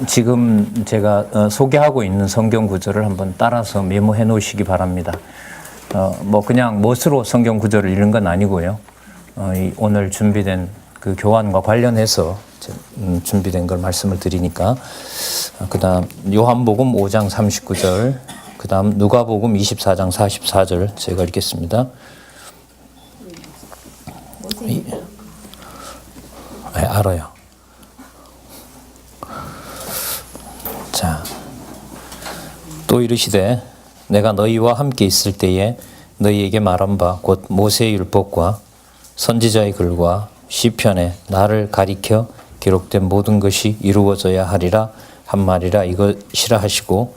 지금 제가 소개하고 있는 성경 구절을 한번 따라서 메모해 놓으시기 바랍니다. 뭐 그냥 멋으로 성경 구절을 읽는 건 아니고요. 오늘 준비된 그 교환과 관련해서 준비된 걸 말씀을 드리니까, 그 다음 요한복음 5장 39절, 그 다음 누가복음 24장 44절 제가 읽겠습니다. 네, 알아요. 자, 또 이르시되 내가 너희와 함께 있을 때에 너희에게 말한 바 곧 모세의 율법과 선지자의 글과 시편에 나를 가리켜 기록된 모든 것이 이루어져야 하리라 한 말이라 이것이라 하시고,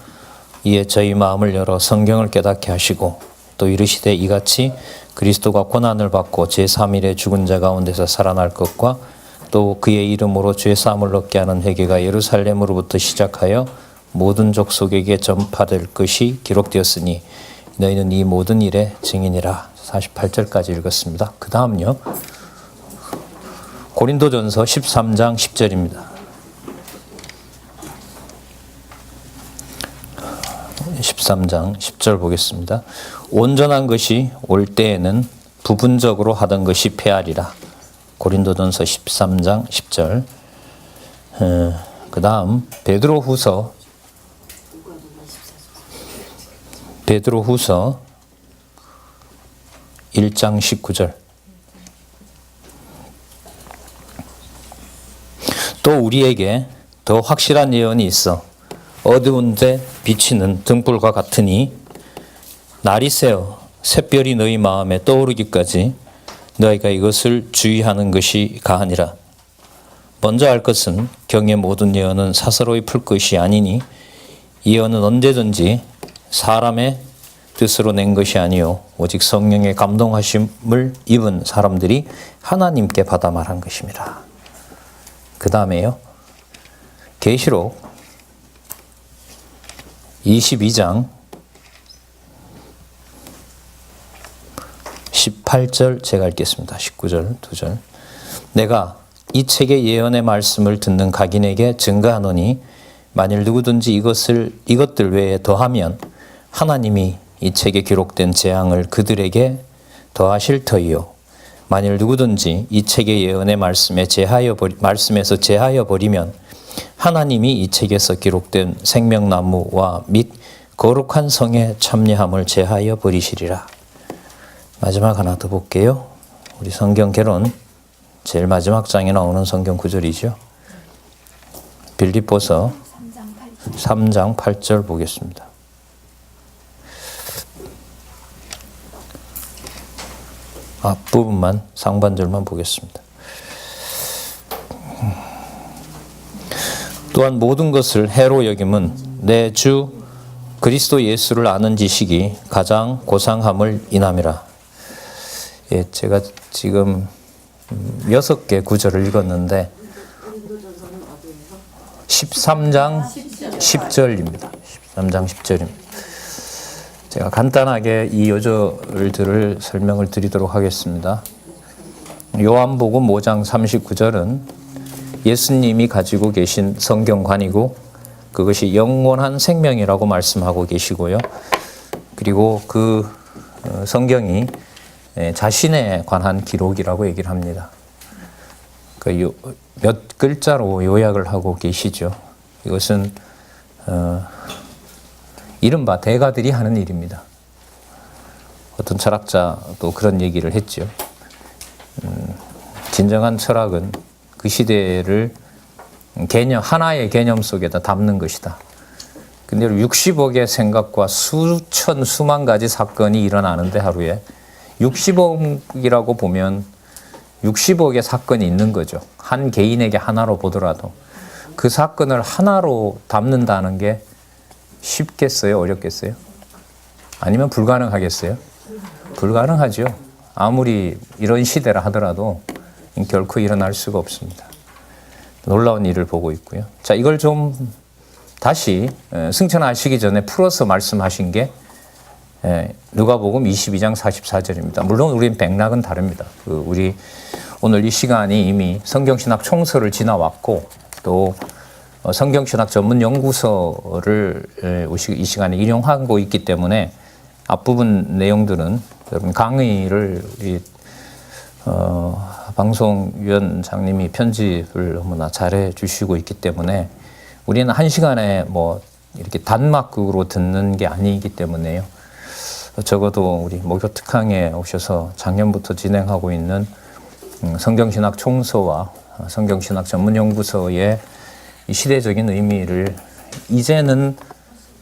이에 저희 마음을 열어 성경을 깨닫게 하시고, 또 이르시되 이같이 그리스도가 고난을 받고 제3일에 죽은 자 가운데서 살아날 것과 또 그의 이름으로 죄사함을 얻게 하는 회개가 예루살렘으로부터 시작하여 모든 족속에게 전파될 것이 기록되었으니 너희는 이 모든 일의 증인이라. 48절까지 읽었습니다. 그 다음요, 고린도전서 13장 10절입니다. 13장 10절 보겠습니다. 온전한 것이 올 때에는 부분적으로 하던 것이 패하리라. 고린도전서 13장 10절. 그 다음 베드로후서 1장 19절. 또 우리에게 더 확실한 예언이 있어 어두운 데 비치는 등불과 같으니 날이 새어 샛별이 너희 마음에 떠오르기까지 너희가 이것을 주의하는 것이 가하니라. 먼저 알 것은 경의 모든 예언은 사사로이 풀 것이 아니니 예언은 언제든지 사람의 뜻으로 낸 것이 아니요 오직 성령의 감동하심을 입은 사람들이 하나님께 받아 말한 것입니다. 그 다음에요, 계시록 22장 18절 제가 읽겠습니다. 19절 2절. 내가 이 책의 예언의 말씀을 듣는 각인에게 증거하노니 만일 누구든지 이것들 외에 더하면 하나님이 이 책에 기록된 재앙을 그들에게 더하실 터이요 만일 누구든지 이 책의 예언의 말씀에서 제하여 버리면 하나님이 이 책에서 기록된 생명나무와 및 거룩한 성의 참여함을 제하여 버리시리라. 마지막 하나 더 볼게요. 우리 성경 개론 제일 마지막 장에 나오는 성경 구절이죠. 빌립보서 3장 8절 보겠습니다. 앞부분만, 상반절만 보겠습니다. 또한 모든 것을 해로 여김은 내 주 그리스도 예수를 아는 지식이 가장 고상함을 인함이라. 예, 제가 지금 6개 구절을 읽었는데 13장 10절입니다. 13장 10절입니다. 제가 간단하게 이 요절들을 설명을 드리도록 하겠습니다. 요한복음 5장 39절은 예수님이 가지고 계신 성경관이고 그것이 영원한 생명이라고 말씀하고 계시고요. 그리고 그 성경이 자신에 관한 기록이라고 얘기를 합니다. 몇 글자로 요약을 하고 계시죠. 이것은 이른바 대가들이 하는 일입니다. 어떤 철학자도 그런 얘기를 했죠. 진정한 철학은 그 시대를 하나의 개념 속에다 담는 것이다. 근데 60억의 생각과 수만 가지 사건이 일어나는데 하루에 60억이라고 보면 60억의 사건이 있는 거죠. 한 개인에게 하나로 보더라도 그 사건을 하나로 담는다는 게 쉽겠어요? 어렵겠어요? 아니면 불가능하겠어요? 불가능하죠. 아무리 이런 시대라 하더라도 결코 일어날 수가 없습니다. 놀라운 일을 보고 있고요. 자, 이걸 좀 다시 승천하시기 전에 풀어서 말씀하신 게 누가복음 22장 44절입니다. 물론 우리는 맥락은 다릅니다. 우리 오늘 이 시간이 이미 성경신학 총서를 지나왔고 또 성경신학 전문 연구서를 이 시간에 인용하고 있기 때문에 앞부분 내용들은 여러분 강의를 방송위원장님이 편집을 너무나 잘해 주시고 있기 때문에 우리는 한 시간에 뭐 이렇게 단막으로 듣는 게 아니기 때문에요. 적어도 우리 목요 특강에 오셔서 작년부터 진행하고 있는 성경신학 총서와 성경신학 전문연구소의 시대적인 의미를 이제는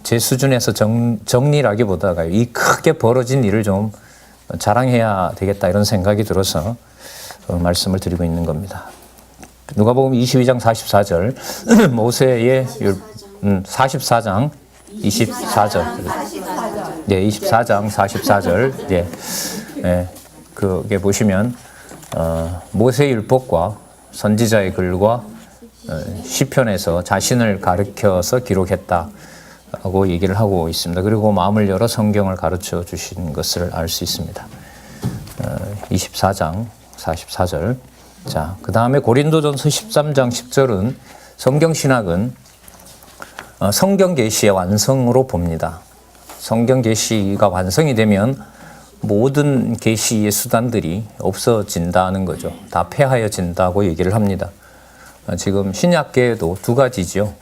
제 수준에서 정리라기보다가 이 크게 벌어진 일을 좀 자랑해야 되겠다 이런 생각이 들어서 말씀을 드리고 있는 겁니다. 누가복음 22장 44절 모세의 44장 24절 네, 24장 44절 네, 네, 그게 보시면 모세의 율법과 선지자의 글과 시편에서 자신을 가르쳐서 기록했다고 얘기를 하고 있습니다. 그리고 마음을 열어 성경을 가르쳐 주신 것을 알 수 있습니다. 24장 44절. 자, 그 다음에 고린도전서 13장 10절은 성경신학은 성경 계시의 완성으로 봅니다. 성경 계시가 완성이 되면 모든 계시의 수단들이 없어진다는 거죠. 다 폐하여진다고 얘기를 합니다. 지금 신약계에도 두 가지죠.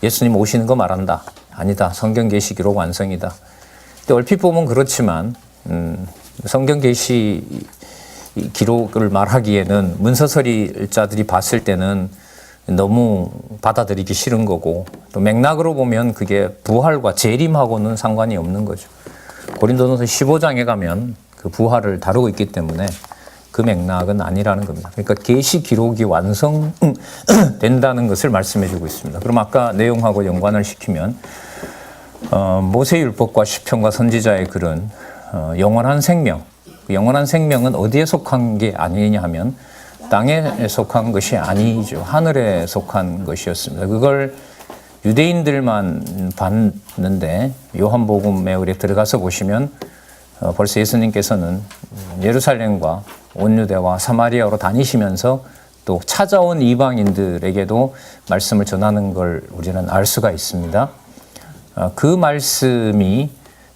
예수님 오시는 거 말한다. 아니다. 성경 계시 기록 완성이다. 근데 얼핏 보면 그렇지만 성경 계시 기록을 말하기에는 문서서리자들이 봤을 때는 너무 받아들이기 싫은 거고 또 맥락으로 보면 그게 부활과 재림하고는 상관이 없는 거죠. 고린도전서 15장에 가면 그 부활을 다루고 있기 때문에 그 맥락은 아니라는 겁니다. 그러니까 계시 기록이 완성된다는 것을 말씀해 주고 있습니다. 그럼 아까 내용하고 연관을 시키면 모세 율법과 시편과 선지자의 글은 영원한 생명, 영원한 생명은 어디에 속한 게 아니냐 하면 땅에 속한 것이 아니죠. 하늘에 속한 것이었습니다. 그걸 유대인들만 봤는데 요한복음에 우리 들어가서 보시면 벌써 예수님께서는 예루살렘과 온 유대와 사마리아로 다니시면서 또 찾아온 이방인들에게도 말씀을 전하는 걸 우리는 알 수가 있습니다. 그 말씀이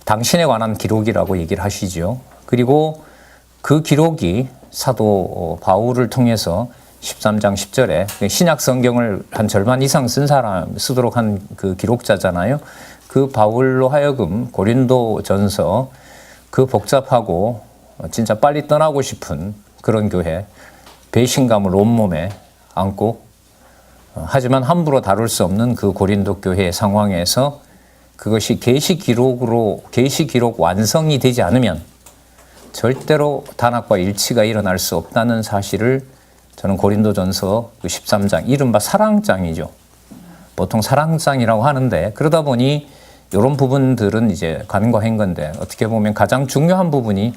당신에 관한 기록이라고 얘기를 하시죠. 그리고 그 기록이 사도 바울을 통해서 13장 10절에 신약 성경을 한 절반 이상 쓴 사람 쓰도록 한 그 기록자잖아요. 그 바울로 하여금 고린도전서 그 복잡하고 진짜 빨리 떠나고 싶은 그런 교회 배신감을 온몸에 안고 하지만 함부로 다룰 수 없는 그 고린도 교회의 상황에서 그것이 계시 기록 완성이 되지 않으면 절대로 단합과 일치가 일어날 수 없다는 사실을 저는 고린도전서 13장 이른바 사랑장이죠. 보통 사랑장이라고 하는데 그러다 보니 이런 부분들은 이제 간과 행건데 어떻게 보면 가장 중요한 부분이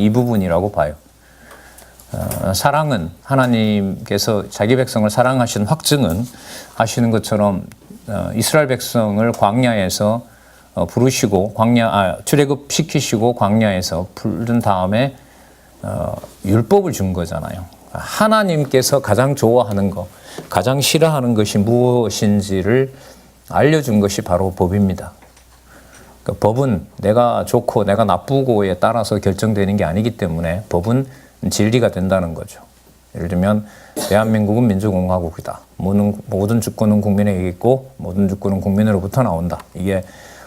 이 부분이라고 봐요. 사랑은 하나님께서 자기 백성을 사랑하신 확증은 아시는 것처럼 이스라엘 백성을 광야에서 부르시고 출애굽시키시고 광야에서 부른 다음에 율법을 준 거잖아요. 하나님께서 가장 좋아하는 것, 가장 싫어하는 것이 무엇인지를 알려준 것이 바로 법입니다. 그러니까 법은 내가 좋고 내가 나쁘고에 따라서 결정되는 게 아니기 때문에 법은 진리가 된다는 거죠. 예를 들면 대한민국은 민주공화국이다. 모든 주권은 국민에게 있고 모든 주권은 국민으로부터 나온다. 이게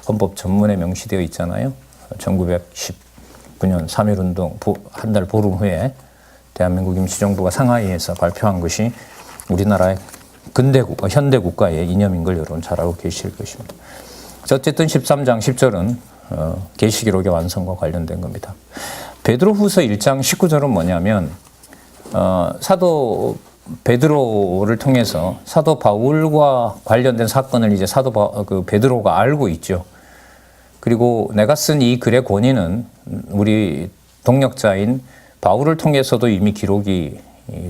헌법 전문에 명시되어 있잖아요. 1919년 3.1운동 한 달 보름 후에 대한민국 임시정부가 상하이에서 발표한 것이 우리나라의 근대국가, 현대국가의 이념인 걸 여러분 잘 알고 계실 것입니다. 어쨌든 13장 10절은 계시기록의 완성과 관련된 겁니다. 베드로후서 1장 19절은 뭐냐면 사도 베드로를 통해서 사도 바울과 관련된 사건을 이제 베드로가 알고 있죠. 그리고 내가 쓴 이 글의 권위는 우리 동역자인 바울을 통해서도 이미 기록이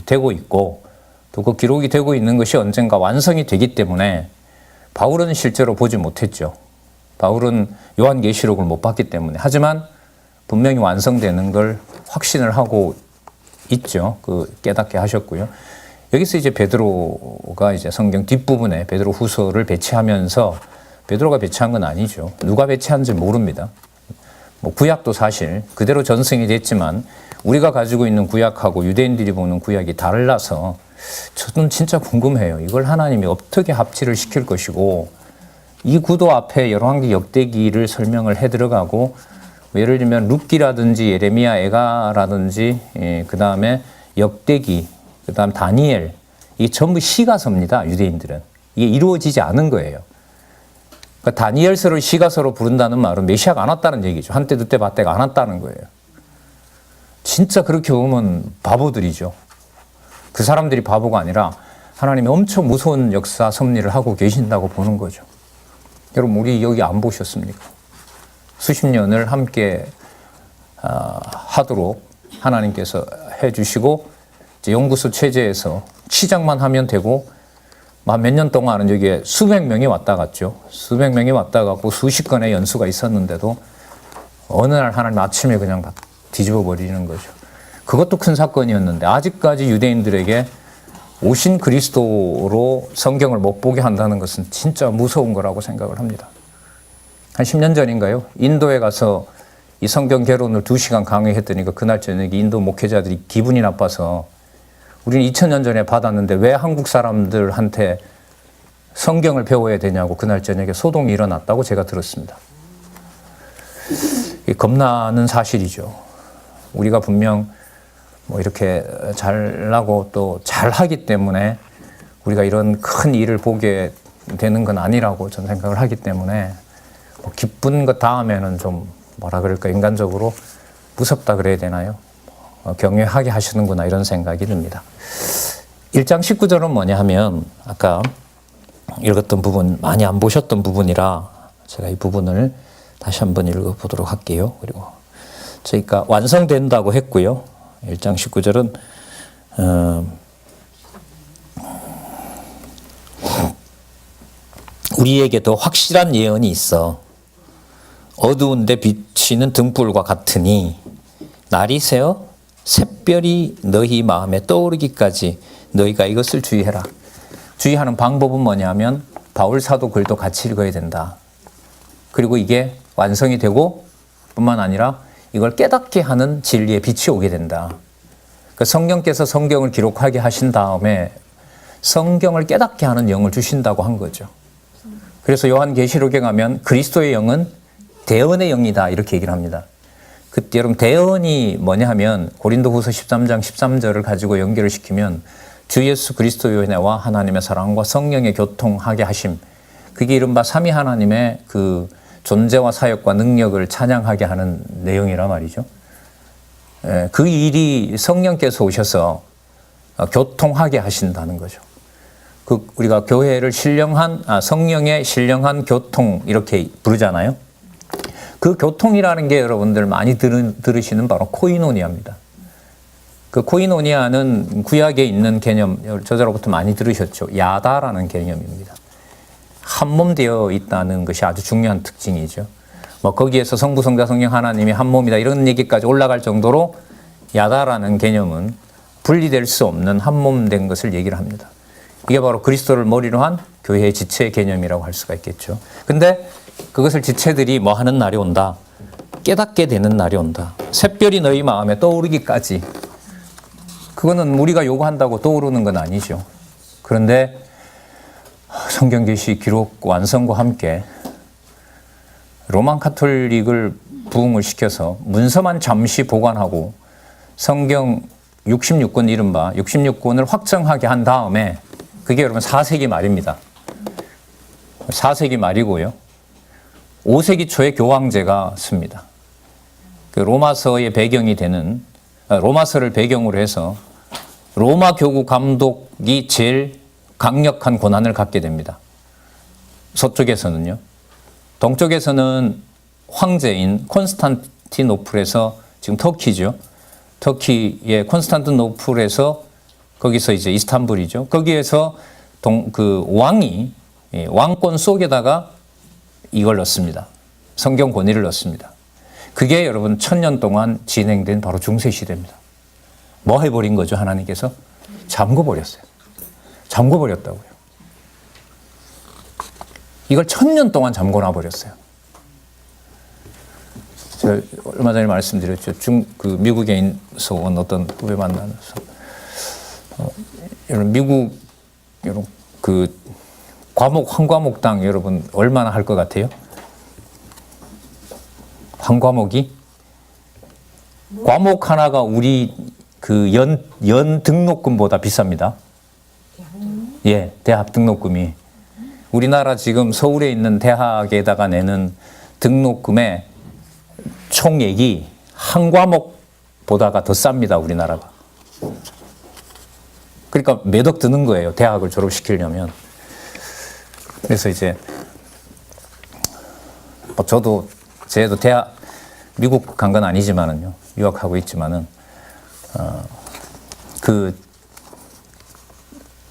되고 있고 또 그 기록이 되고 있는 것이 언젠가 완성이 되기 때문에 바울은 실제로 보지 못했죠. 바울은 요한계시록을 못 봤기 때문에. 하지만 분명히 완성되는 걸 확신을 하고 있죠. 깨닫게 하셨고요. 여기서 이제 베드로가 이제 성경 뒷부분에 베드로 후서를 배치하면서 베드로가 배치한 건 아니죠. 누가 배치한지 모릅니다. 뭐 구약도 사실 그대로 전승이 됐지만 우리가 가지고 있는 구약하고 유대인들이 보는 구약이 달라서 저는 진짜 궁금해요. 이걸 하나님이 어떻게 합치를 시킬 것이고 이 구도 앞에 열왕기 역대기를 설명을 해 들어가고 예를 들면 룻기라든지 예레미야 에가라든지 그 다음에 역대기 그 다음 다니엘 이게 전부 시가서입니다. 유대인들은. 이게 이루어지지 않은 거예요. 그러니까 다니엘서를 시가서로 부른다는 말은 메시아가 안 왔다는 얘기죠. 한때 두때 밭때가 안 왔다는 거예요. 진짜 그렇게 보면 바보들이죠. 그 사람들이 바보가 아니라 하나님이 엄청 무서운 역사 섭리를 하고 계신다고 보는 거죠. 여러분 우리 여기 안 보셨습니까? 수십 년을 함께 하도록 하나님께서 해주시고 이제 연구소 체제에서 시작만 하면 되고 몇 년 동안은 여기에 수백 명이 왔다 갔죠. 수백 명이 왔다 갔고 수십 건의 연수가 있었는데도 어느 날 하나님 아침에 그냥 다 뒤집어 버리는 거죠. 그것도 큰 사건이었는데 아직까지 유대인들에게 오신 그리스도로 성경을 못 보게 한다는 것은 진짜 무서운 거라고 생각을 합니다. 한 10년 전인가요? 인도에 가서 이 성경 개론을 2시간 강의했더니 그날 저녁에 인도 목회자들이 기분이 나빠서 우리는 2000년 전에 받았는데 왜 한국 사람들한테 성경을 배워야 되냐고 그날 저녁에 소동이 일어났다고 제가 들었습니다. 겁나는 사실이죠. 우리가 분명 뭐 이렇게 잘나고 또 잘하기 때문에 우리가 이런 큰 일을 보게 되는 건 아니라고 저는 생각을 하기 때문에 뭐 기쁜 것 다음에는 좀 뭐라 그럴까 인간적으로 무섭다 그래야 되나요? 경외하게 하시는구나 이런 생각이 듭니다. 1장 19절은 뭐냐 하면 아까 읽었던 부분 많이 안 보셨던 부분이라 제가 이 부분을 다시 한번 읽어보도록 할게요. 그리고 저희가 완성된다고 했고요. 1장 19절은 우리에게 더 확실한 예언이 있어 어두운데 비치는 등불과 같으니 날이 새어 샛별이 너희 마음에 떠오르기까지 너희가 이것을 주의해라. 주의하는 방법은 뭐냐면 바울 사도 글도 같이 읽어야 된다. 그리고 이게 완성이 되고 뿐만 아니라 이걸 깨닫게 하는 진리의 빛이 오게 된다. 그 성령께서 성경을 기록하게 하신 다음에 성경을 깨닫게 하는 영을 주신다고 한 거죠. 그래서 요한계시록에 가면 그리스도의 영은 대언의 영이다 이렇게 얘기를 합니다. 그때 여러분 대언이 뭐냐 하면 고린도후서 13장 13절을 가지고 연결을 시키면 주 예수 그리스도의 은혜와 하나님의 사랑과 성령의 교통하게 하심 그게 이른바 삼위 하나님의 그 존재와 사역과 능력을 찬양하게 하는 내용이란 말이죠. 그 일이 성령께서 오셔서 교통하게 하신다는 거죠. 그 우리가 교회를 성령의 신령한 교통 이렇게 부르잖아요. 그 교통이라는 게 여러분들 많이 들으시는 바로 코이노니아입니다. 그 코이노니아는 구약에 있는 개념, 저자로부터 많이 들으셨죠. 야다라는 개념입니다. 한몸 되어 있다는 것이 아주 중요한 특징이죠. 뭐 거기에서 성부, 성자, 성령 하나님이 한 몸이다 이런 얘기까지 올라갈 정도로 야다라는 개념은 분리될 수 없는 한 몸 된 것을 얘기를 합니다. 이게 바로 그리스도를 머리로 한 교회의 지체 개념이라고 할 수가 있겠죠. 근데 그것을 지체들이 뭐 하는 날이 온다. 깨닫게 되는 날이 온다. 샛별이 너희 마음에 떠오르기까지. 그거는 우리가 요구한다고 떠오르는 건 아니죠. 그런데 성경 계시 기록 완성과 함께 로만 카톨릭을 부흥을 시켜서 문서만 잠시 보관하고 성경 66권 이른바 66권을 확정하게 한 다음에 그게 여러분 4세기 말입니다. 4세기 말이고요. 5세기 초에 교황제가 씁니다. 그 로마서의 배경이 되는 로마서를 배경으로 해서 로마 교구 감독이 제일 강력한 권한을 갖게 됩니다. 서쪽에서는요. 동쪽에서는 황제인 콘스탄티노플에서 지금 터키죠. 터키의 콘스탄티노플에서 거기서 이제 이스탄불이죠. 거기에서 그 왕이 왕권 속에다가 이걸 넣습니다. 성경 권위를 넣습니다. 그게 여러분 1000년 동안 진행된 바로 중세시대입니다. 뭐 해버린 거죠? 하나님께서 잠궈버렸어요. 잠궈버렸다고요. 이걸 1000년 동안 잠궈놔버렸어요. 제가 얼마 전에 말씀드렸죠. 미국에서 온 어떤 후배 만나면서 미국 과목 한 과목당 여러분 얼마나 할 것 같아요? 한 과목이 과목 하나가 우리 연 등록금보다 비쌉니다. 예, 대학 등록금이 우리나라 지금 서울에 있는 대학에다가 내는 등록금의 총액이 한 과목보다가 더 쌉니다. 우리나라가. 그러니까 몇 억 드는 거예요. 대학을 졸업시키려면. 그래서 이제 저도 대학 미국 간 건 아니지만은요. 유학하고 있지만은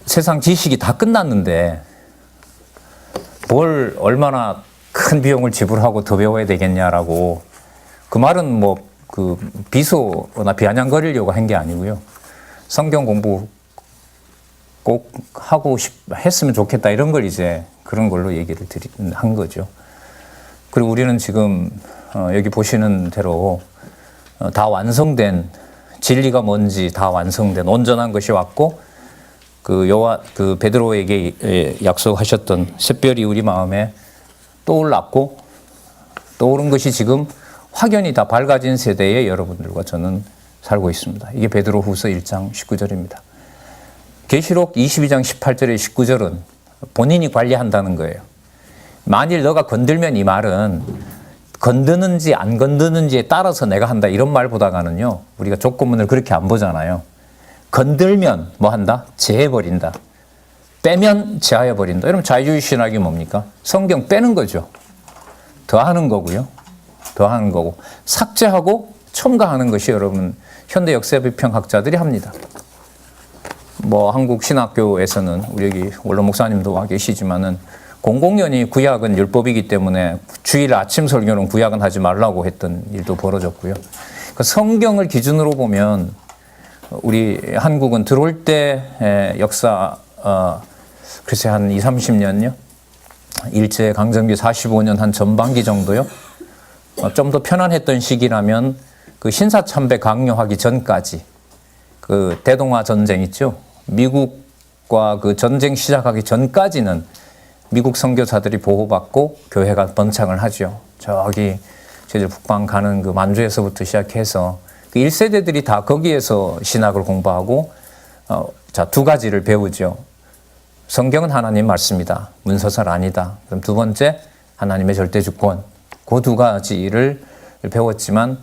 세상 지식이 다 끝났는데 뭘 얼마나 큰 비용을 지불하고 더 배워야 되겠냐라고 그 말은 비소나 비아냥거리려고 한 게 아니고요. 성경 공부 꼭 했으면 좋겠다 이런 걸 이제 그런 걸로 얘기를 한 거죠. 그리고 우리는 지금 여기 보시는 대로 다 완성된 진리가 뭔지 다 완성된 온전한 것이 왔고 베드로에게 약속하셨던 샛별이 우리 마음에 떠올랐고 떠오른 것이 지금 확연히 다 밝아진 세대의 여러분들과 저는 살고 있습니다. 이게 베드로후서 1장 19절입니다. 계시록 22장 18절의 19절은 본인이 관리한다는 거예요. 만일 너가 건들면 이 말은 건드는지 안 건드는지에 따라서 내가 한다 이런 말보다가는요. 우리가 조건문을 그렇게 안 보잖아요. 건들면 뭐 한다? 제해버린다. 빼면 제하여버린다. 여러분 자유주의 신학이 뭡니까? 성경 빼는 거죠. 더하는 거고요. 더하는 거고 삭제하고 첨가하는 것이 여러분 현대 역사비평학자들이 합니다. 한국 신학교에서는 우리 여기 원로 목사님도 와 계시지만은 공공연히 구약은 율법이기 때문에 주일 아침 설교는 구약은 하지 말라고 했던 일도 벌어졌고요. 성경을 기준으로 보면 우리 한국은 들어올 때 역사 글쎄 한 20, 30년요. 일제 강점기 45년 한 전반기 정도요. 좀 더 편안했던 시기라면 신사참배 강요하기 전까지 대동아 전쟁 있죠. 미국과 전쟁 시작하기 전까지는 미국 선교사들이 보호받고 교회가 번창을 하죠. 저기 제주 북방 가는 만주에서부터 시작해서 1세대들이 다 거기에서 신학을 공부하고 두 가지를 배우죠. 성경은 하나님 말씀이다. 문서설 아니다. 그럼 두 번째 하나님의 절대주권. 그 두 가지를 배웠지만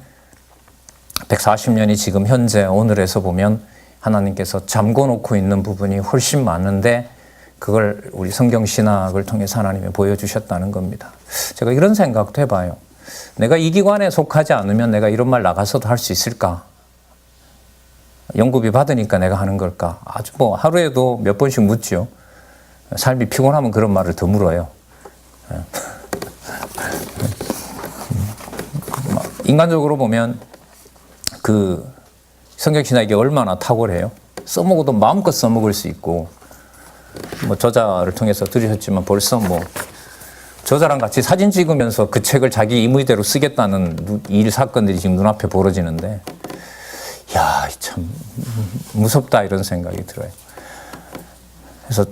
140년이 지금 현재 오늘에서 보면 하나님께서 잠궈놓고 있는 부분이 훨씬 많은데 그걸 우리 성경신학을 통해서 하나님이 보여주셨다는 겁니다. 제가 이런 생각도 해봐요. 내가 이 기관에 속하지 않으면 내가 이런 말 나가서도 할 수 있을까? 연구비 받으니까 내가 하는 걸까? 아주 하루에도 몇 번씩 묻죠. 삶이 피곤하면 그런 말을 더 물어요. 인간적으로 보면 성경신학이 얼마나 탁월해요. 써먹어도 마음껏 써먹을 수 있고 저자를 통해서 들으셨지만 벌써 저자랑 같이 사진 찍으면서 그 책을 자기 임의대로 쓰겠다는 사건들이 지금 눈앞에 벌어지는데 야, 참 무섭다 이런 생각이 들어요. 그래서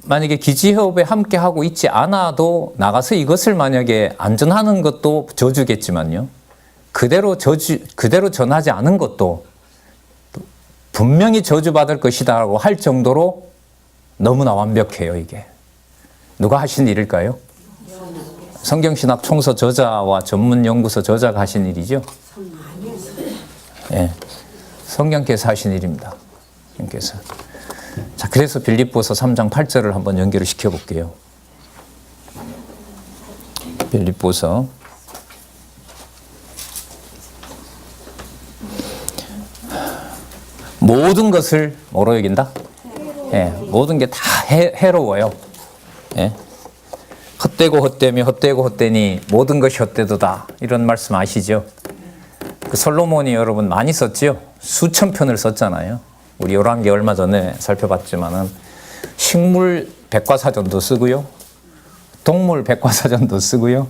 만약에 기지협에 함께 하고 있지 않아도 나가서 이것을 만약에 안전하는 것도 저주겠지만요. 그대로 전하지 않은 것도 분명히 저주받을 것이다라고 할 정도로 너무나 완벽해요, 이게. 누가 하신 일일까요? 성경신학 총서 저자와 전문연구소 저자가 하신 일이죠? 예, 성경께서 하신 일입니다. 성경께서. 자, 그래서 빌립보서 3장 8절을 한번 연결을 시켜볼게요. 빌립보서 모든 것을 뭐로 여긴다? 예, 모든 게 다 해로워요. 예. 헛되고 헛되며 헛되고 헛되니 모든 것이 헛되도다. 이런 말씀 아시죠? 솔로몬이 여러분 많이 썼죠? 수천 편을 썼잖아요. 우리 열왕기 얼마 전에 살펴봤지만은 식물 백과사전도 쓰고요. 동물 백과사전도 쓰고요.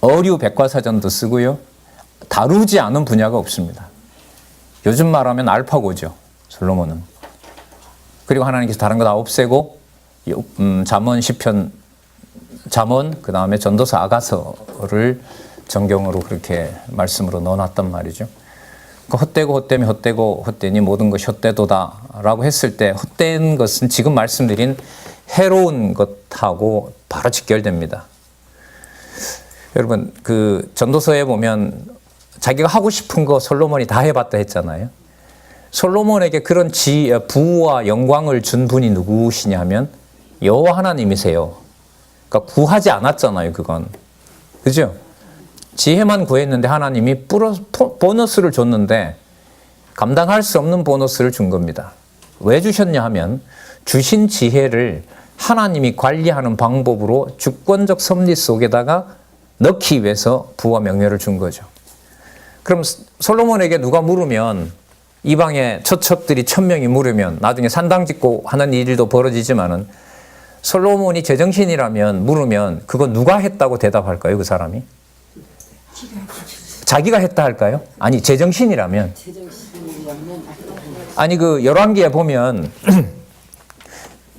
어류 백과사전도 쓰고요. 다루지 않은 분야가 없습니다. 요즘 말하면 알파고죠. 솔로몬은. 그리고 하나님께서 다른 거 다 없애고 잠언, 시편, 잠언, 그 다음에 전도서, 아가서를 정경으로 그렇게 말씀으로 넣어놨단 말이죠. 헛되고 헛되면 헛되고 헛되니 모든 것이 헛되도다라고 했을 때 헛된 것은 지금 말씀드린 해로운 것하고 바로 직결됩니다. 여러분 그 전도서에 보면 자기가 하고 싶은 거 솔로몬이 다 해봤다 했잖아요. 솔로몬에게 그런 부와 영광을 준 분이 누구시냐면 여호와 하나님이세요. 그러니까 구하지 않았잖아요, 그건. 그죠? 지혜만 구했는데 하나님이 보너스를 줬는데 감당할 수 없는 보너스를 준 겁니다. 왜 주셨냐 하면 주신 지혜를 하나님이 관리하는 방법으로 주권적 섭리 속에다가 넣기 위해서 부와 명예를 준 거죠. 그럼 솔로몬에게 누가 물으면 이방의 처첩들이 1000명이 물으면 나중에 산당 짓고 하는 일도 벌어지지만은 솔로몬이 제정신이라면 물으면 그거 누가 했다고 대답할까요? 그 사람이? 자기가 했다 할까요? 아니 제정신이라면. 아니 그 열왕기에 보면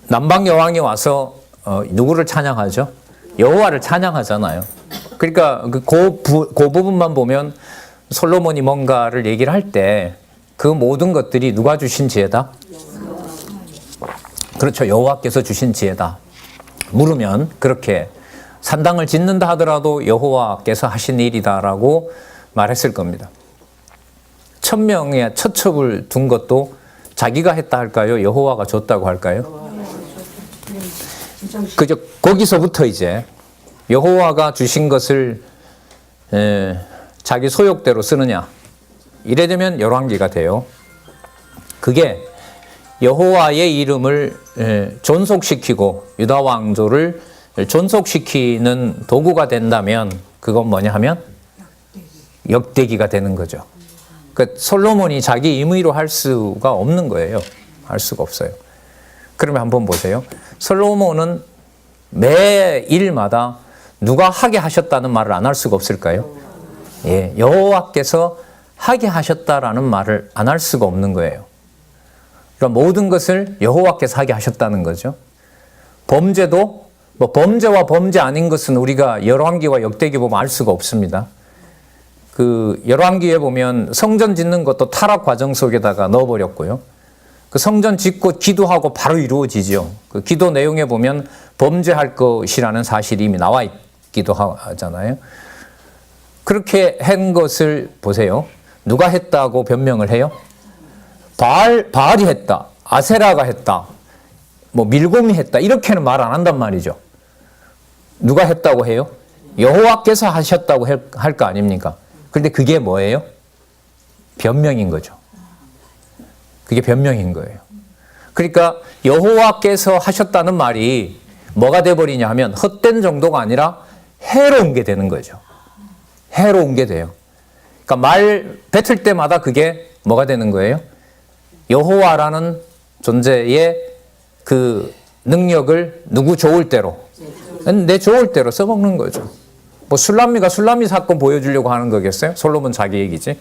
남방 여왕이 와서 누구를 찬양하죠? 여호와를 찬양하잖아요. 그러니까 그 부분만 보면 솔로몬이 뭔가를 얘기를 할 때 그 모든 것들이 누가 주신 지혜다? 그렇죠. 여호와께서 주신 지혜다. 물으면 그렇게 산당을 짓는다 하더라도 여호와께서 하신 일이다라고 말했을 겁니다. 1000명의 처첩을 둔 것도 자기가 했다 할까요? 여호와가 줬다고 할까요? 그저 거기서부터 이제 여호와가 주신 것을 자기 소욕대로 쓰느냐 이래 되면 열왕기가 돼요. 그게 여호와의 이름을 존속시키고 유다 왕조를 존속시키는 도구가 된다면 그건 뭐냐 하면 역대기가 되는 거죠. 그러니까 솔로몬이 자기 임의로 할 수가 없는 거예요. 할 수가 없어요. 그러면 한번 보세요. 솔로몬은 매 일마다 누가 하게 하셨다는 말을 안 할 수가 없을까요? 예, 여호와께서 하게 하셨다라는 말을 안 할 수가 없는 거예요. 그러니까 모든 것을 여호와께서 하게 하셨다는 거죠. 범죄도 뭐 범죄와 범죄 아닌 것은 우리가 열왕기와 역대기 보면 알 수가 없습니다. 그 열왕기에 보면 성전 짓는 것도 타락 과정 속에다가 넣어버렸고요. 그 성전 짓고 기도하고 바로 이루어지죠. 그 기도 내용에 보면 범죄할 것이라는 사실이 이미 나와 있기도 하잖아요. 그렇게 한 것을 보세요. 누가 했다고 변명을 해요? 바알이 했다. 아세라가 했다. 뭐 밀곰이 했다. 이렇게는 말 안 한단 말이죠. 누가 했다고 해요? 여호와께서 하셨다고 할 거 아닙니까? 그런데 그게 뭐예요? 변명인 거죠. 그게 변명인 거예요. 그러니까 여호와께서 하셨다는 말이 뭐가 돼버리냐 하면 헛된 정도가 아니라 해로운 게 되는 거죠. 해로운 게 돼요. 그러니까 말 뱉을 때마다 그게 뭐가 되는 거예요? 여호와라는 존재의 그 능력을 누구 좋을 대로, 내 좋을 대로 써먹는 거죠. 뭐 술람미가 술람미 사건 보여주려고 하는 거겠어요? 솔로몬 자기 얘기지.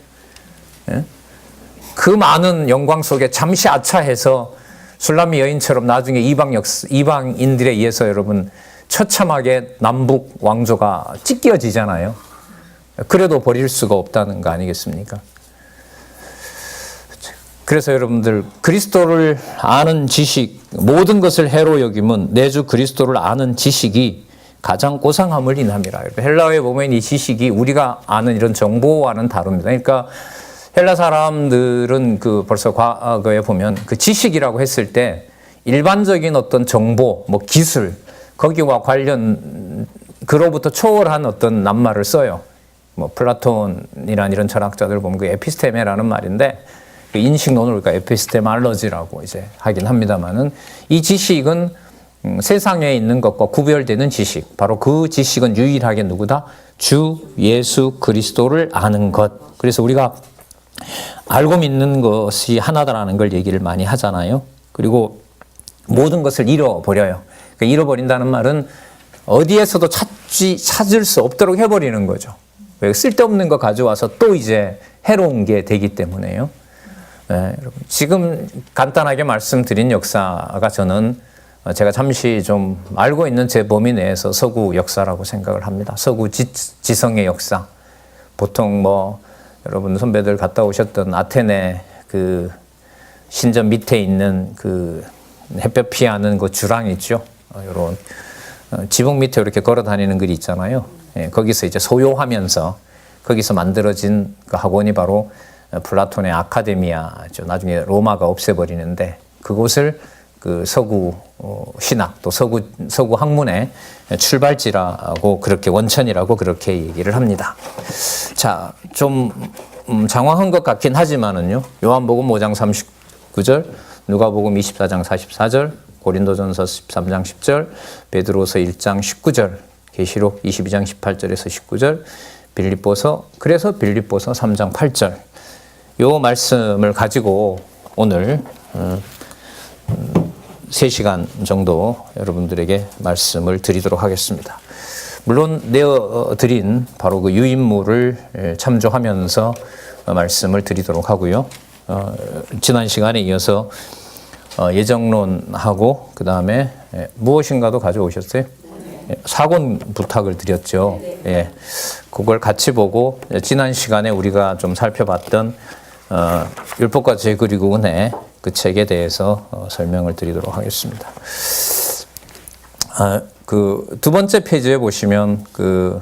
예? 그 많은 영광 속에 잠시 아차해서 술람미 여인처럼 나중에 이방인들에 의해서 여러분 처참하게 남북 왕조가 찢겨지잖아요. 그래도 버릴 수가 없다는 거 아니겠습니까? 그래서 여러분들 그리스도를 아는 지식, 모든 것을 해로 여김은 내주 그리스도를 아는 지식이 가장 고상함을 인함이라. 헬라어에 보면 이 지식이 우리가 아는 이런 정보와는 다릅니다. 그러니까 헬라 사람들은 그 벌써 과거에 보면 그 지식이라고 했을 때 일반적인 어떤 정보, 뭐 기술, 거기와 관련 그로부터 초월한 어떤 낱말을 써요. 뭐 플라톤이란 이런 철학자들 보면 그 에피스테메라는 말인데 그 인식론을 우리가 에피스테말러지라고 이제 하긴 합니다만은 이 지식은 세상에 있는 것과 구별되는 지식, 바로 그 지식은 유일하게 누구다? 주 예수 그리스도를 아는 것. 그래서 우리가 알고 믿는 것이 하나다라는 걸 얘기를 많이 하잖아요. 그리고 모든 것을 잃어버려요. 그러니까 잃어버린다는 말은 어디에서도 찾을 수 없도록 해버리는 거죠. 왜 쓸데없는 거 가져와서 또 이제 해로운 게 되기 때문에요. 네, 여러분. 지금 간단하게 말씀드린 역사가 저는 제가 잠시 좀 알고 있는 제 범위 내에서 서구 역사라고 생각을 합니다. 서구 지성의 역사. 보통 뭐 여러분 선배들 갔다 오셨던 아테네 그 신전 밑에 있는 그 햇볕 피하는 그 주랑 있죠. 이런 지붕 밑에 이렇게 걸어 다니는 글이 있잖아요. 예, 거기서 이제 소요하면서 거기서 만들어진 그 학원이 바로 플라톤의 아카데미아죠. 나중에 로마가 없애버리는데 그곳을 그 서구 신학 또 서구 학문의 출발지라고 그렇게 원천이라고 그렇게 얘기를 합니다. 자, 좀 장황한 것 같긴 하지만은요. 요한복음 5장 39절, 누가복음 24장 44절, 고린도전서 13장 10절, 베드로서 1장 19절, 계시록 22장 18절에서 19절, 그래서 빌립보서 3장 8절. 요 말씀을 가지고 오늘 3시간 정도 여러분들에게 말씀을 드리도록 하겠습니다. 물론 내어드린 바로 그 유인물을 참조하면서 말씀을 드리도록 하고요. 지난 시간에 이어서 예정론하고 그 다음에 무엇인가도 가져오셨어요? 사권 부탁을 드렸죠. 예, 그걸 같이 보고 지난 시간에 우리가 좀 살펴봤던 율법과 죄 그리고 은혜 그 책에 대해서 설명을 드리도록 하겠습니다. 그 두 번째 페이지에 보시면 그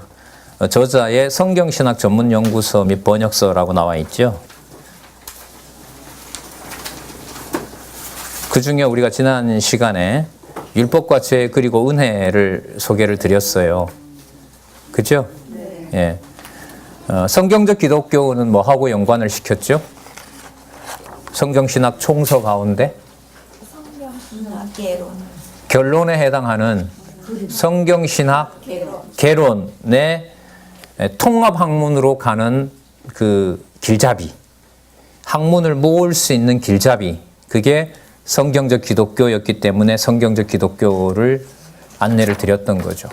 저자의 성경신학 전문 연구서 및 번역서라고 나와 있죠. 그 중에 우리가 지난 시간에 율법과 죄 그리고 은혜를 소개를 드렸어요. 그죠? 네. 예. 성경적 기독교는 뭐하고 연관을 시켰죠? 성경신학 총서 가운데 성경신학 개론. 결론에 해당하는 성경신학 개론의 통합 학문으로 가는 그 길잡이, 학문을 모을 수 있는 길잡이, 그게 성경적 기독교였기 때문에 성경적 기독교를 안내를 드렸던 거죠.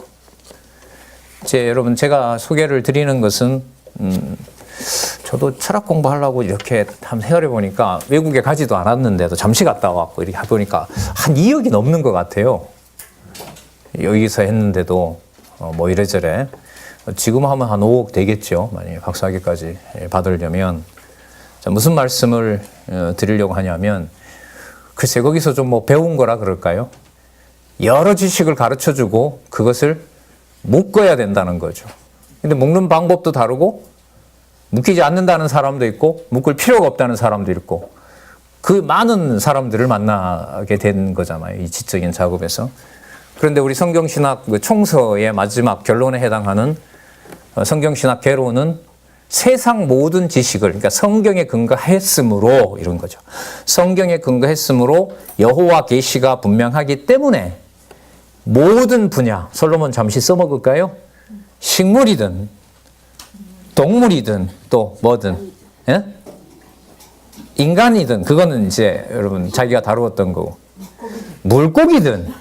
여러분 제가 소개를 드리는 것은 저도 철학 공부하려고 이렇게 한번 헤아려 보니까 외국에 가지도 않았는데도 잠시 갔다 왔고 이렇게 해보니까 한 2억이 넘는 것 같아요. 여기서 했는데도 뭐 이래저래 지금 하면 한 5억 되겠죠. 만약에 박사학위까지 받으려면. 자, 무슨 말씀을 드리려고 하냐면 글쎄 거기서 좀 뭐 배운 거라 그럴까요? 여러 지식을 가르쳐주고 그것을 묶어야 된다는 거죠. 근데 묶는 방법도 다르고 묶이지 않는다는 사람도 있고 묶을 필요가 없다는 사람도 있고 그 많은 사람들을 만나게 된 거잖아요. 이 지적인 작업에서. 그런데 우리 성경신학 총서의 마지막 결론에 해당하는 성경신학 개론은 세상 모든 지식을, 그러니까 성경에 근거했으므로 이런 거죠. 성경에 근거했으므로 여호와 계시가 분명하기 때문에 모든 분야, 솔로몬 잠시 써먹을까요? 식물이든 동물이든 또 뭐든, 예? 인간이든 그거는 이제 여러분 자기가 다루었던 거고 물고기든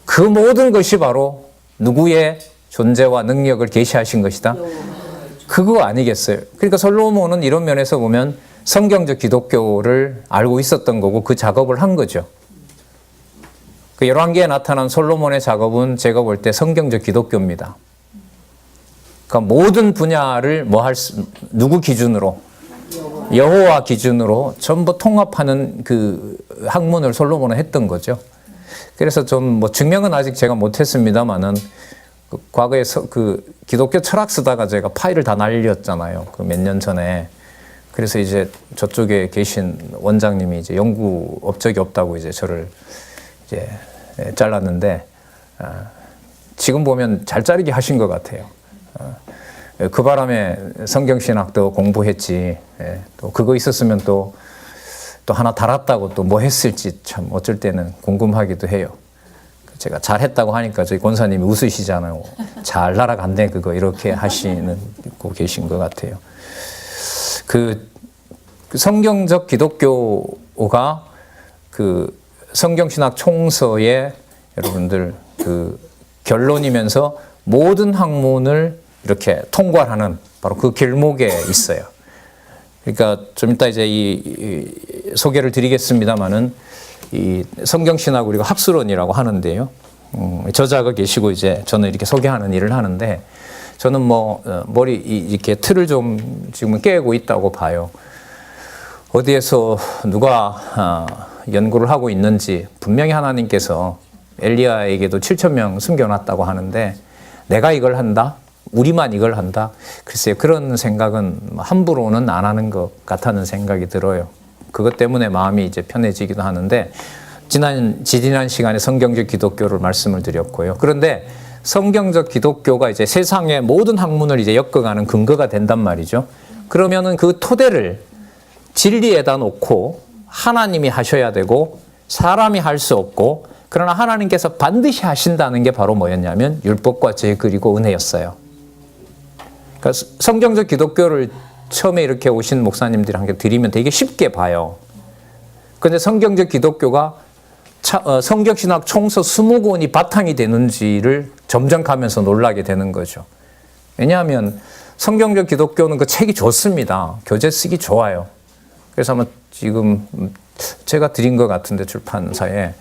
그 모든 것이 바로 누구의 존재와 능력을 계시하신 것이다. 그거 아니겠어요. 그러니까 솔로몬은 이런 면에서 보면 성경적 기독교를 알고 있었던 거고 그 작업을 한 거죠. 그 열왕기에 나타난 솔로몬의 작업은 제가 볼 때 성경적 기독교입니다. 그러니까 모든 분야를 누구 기준으로? 여호와 기준으로 전부 통합하는 그 학문을 솔로몬은 했던 거죠. 그래서 좀 뭐 증명은 아직 제가 못했습니다만은 그 과거에 그 기독교 철학 쓰다가 제가 파일을 다 날렸잖아요. 그 몇 년 전에. 그래서 이제 저쪽에 계신 원장님이 이제 연구 업적이 없다고 이제 저를 이제 잘랐는데 지금 보면 잘 자르게 하신 것 같아요. 그 바람에 성경신학도 공부했지. 또 그거 있었으면 또 하나 달았다고 또 뭐 했을지 참 어쩔 때는 궁금하기도 해요. 제가 잘했다고 하니까 저희 권사님이 웃으시잖아요. 잘 날아간대 그거 이렇게 하시는 고 계신 것 같아요. 그 성경적 기독교가 그 성경신학 총서의 여러분들 그 결론이면서 모든 학문을 이렇게 통괄하는 바로 그 길목에 있어요. 그러니까 좀 이따 이제 이 소개를 드리겠습니다만은 이 성경신학 우리가 학술원이라고 하는데요. 저자가 계시고 이제 저는 이렇게 소개하는 일을 하는데 저는 뭐 머리 이렇게 틀을 좀 지금 깨고 있다고 봐요. 어디에서 누가 연구를 하고 있는지 분명히 하나님께서 엘리야에게도 7,000명 숨겨놨다고 하는데 내가 이걸 한다? 우리만 이걸 한다? 글쎄요, 그런 생각은 함부로는 안 하는 것 같다는 생각이 들어요. 그것 때문에 마음이 이제 편해지기도 하는데 지난 시간에 성경적 기독교를 말씀을 드렸고요. 그런데 성경적 기독교가 이제 세상의 모든 학문을 이제 엮어가는 근거가 된단 말이죠. 그러면은 그 토대를 진리에다 놓고 하나님이 하셔야 되고 사람이 할 수 없고 그러나 하나님께서 반드시 하신다는 게 바로 뭐였냐면 율법과 죄 그리고 은혜였어요. 그러니까 성경적 기독교를 처음에 이렇게 오신 목사님들이 함께 드리면 되게 쉽게 봐요. 그런데 성경적 기독교가 성경신학 총서 20권이 바탕이 되는지를 점점 가면서 놀라게 되는 거죠. 왜냐하면 성경적 기독교는 그 책이 좋습니다. 교재 쓰기 좋아요. 그래서 아마 지금 제가 드린 것 같은데 출판사에